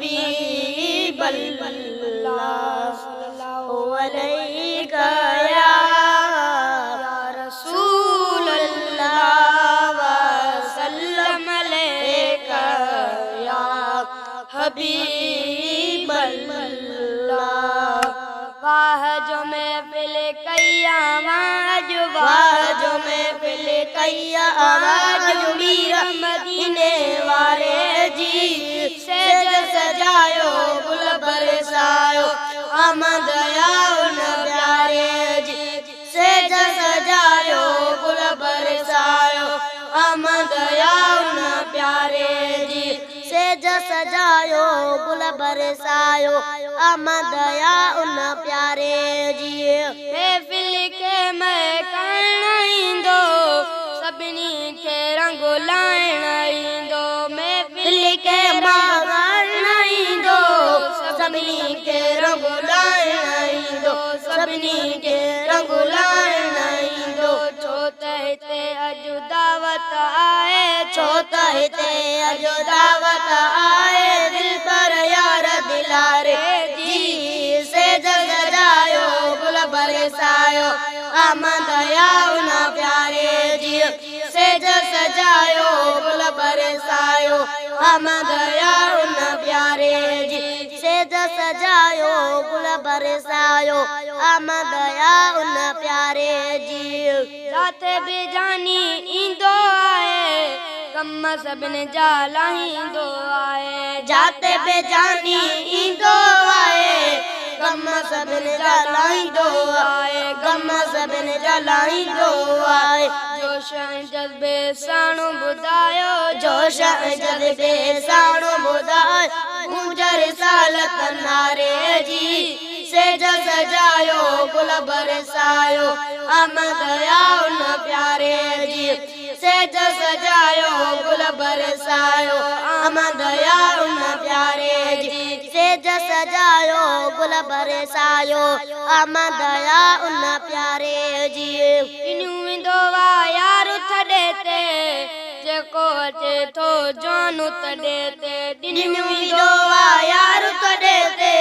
हबीब सल्लल्लाहु अलैका या रसूल अल्लाह वसल्लम अलैका या हबीब अल्लाह। वाह जो महफिल कैया आवाज, वाह जो महफिल कैया आवाज, मीर मदीने वाले जी सेज सजायो गुल बरसायो आमद उन प्यारे जी सेज सजायो गुल बरसायो आमद उन प्यारे जी सेज सजायो गुल बरसायो आमद उन प्यारे जी। महफिल के महकान ईंदो सभिनी खे रंग लाइण ईंदो, महफिल के महकान ईंदो सभिनी खे रंग लाइण ईंदो, सभिनी खे रंग लाइण ईंदो। छो त हिते अॼु दावत आहे, छो त हिते अॼु दावत आहे, दिल पर यार दिलारे जी सेज सजायो गुल बरसायो आमद उन प्यारे जी सेज सजायो गुल बरसायो आमद उन प्यारे जी सेज सजायो गुल बरसायो आमद उन प्यारे जी। जाते बेजानी ईंदो आहे कम सभिनी जा लाहींदो आहे, जाते बेजानी ईंदो आहे कम सभिनी जा लाहींदो आहे, कम सभिनी जा लाहींदो आहे। जोश ऐं जज़्बे साणो ॿुधायो, जोश ऐं जज़्बे साणो ॿुधायो गुजर सालत नारे जी सेज सजायो गुल बरसायो आमद उन प्यारे जी सेज सजायो गुल बरसायो आमद उन प्यारे जी सेज सजायो गुल बरसायो आमद उन प्यारे जी। इन्हू वेंदो यार थॾे ते जेको अचे थो जान तॾे ते, इन्हू वेंदो यार थॾे ते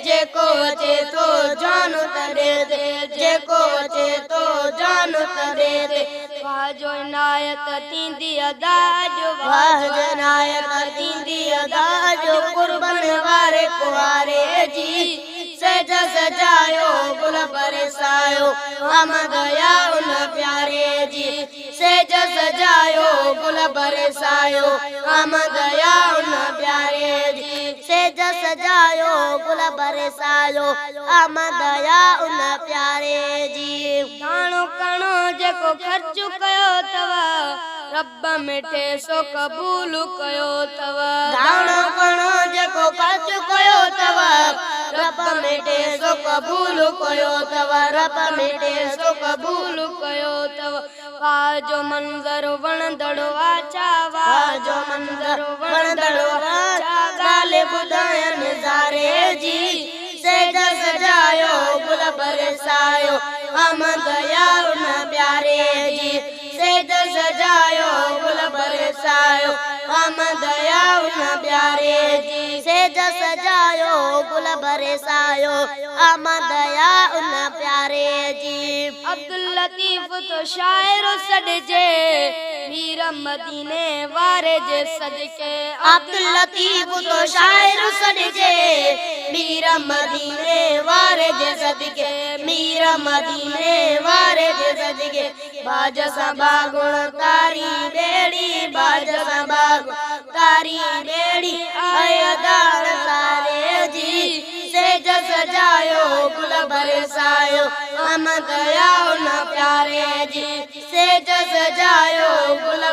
जेको अचे थो जान तॾे ते, जेको अचे थो जान तॾे ते। वाह जो इनायत थींदी अदा जो, वाह जो इनायत थींदी अदा जो कुर्बन वारे कुंवारे जी सेज सजायो गुल बरसायो आमद उन प्यारे जी सेज सजायो गुल बरसायो आमद उन प्यारे जी सेज सजायो गुल बरसायो आमद उन प्यारे जी। दाणो कणो जेको ख़र्च कयो अथव रब मिठे सो क़बूल कयो अथव, दाणो कणो जेको ख़र्च कयो अथव रब मिठे सो क़बूल कयो अथव, रब मिठे सो क़बूल कयो अथव। वाह जो मंज़र वणंदड़ो आछा, वाह जो मंज़र वणंदड़ो आछा ॻाल्हि ॿुधायां नज़ारे जी सेज सजायो गुल बरसायो आमद उन प्यारे जी सेज सजायो गुल बरसायो आमद उन प्यारे जी सेज सजायो गुल बरसायो आमद उन प्यारे जी। अब्दुल लतीफ तो शायर सॾिजे मीर मदीने वारे जे सदके, अब्दुल लतीफ तो शायर सॾिजे मीर मदीने वारे जे सदके, मीर मदीने वारे जे सदके। बाज सां बागुण तारी बेड़ी, बाज सां बागुण तारी बेड़ी अयदार तारे जी सेज सजायो गुल बरसायो आमद उन प्यारे जी सेज सजायो गुल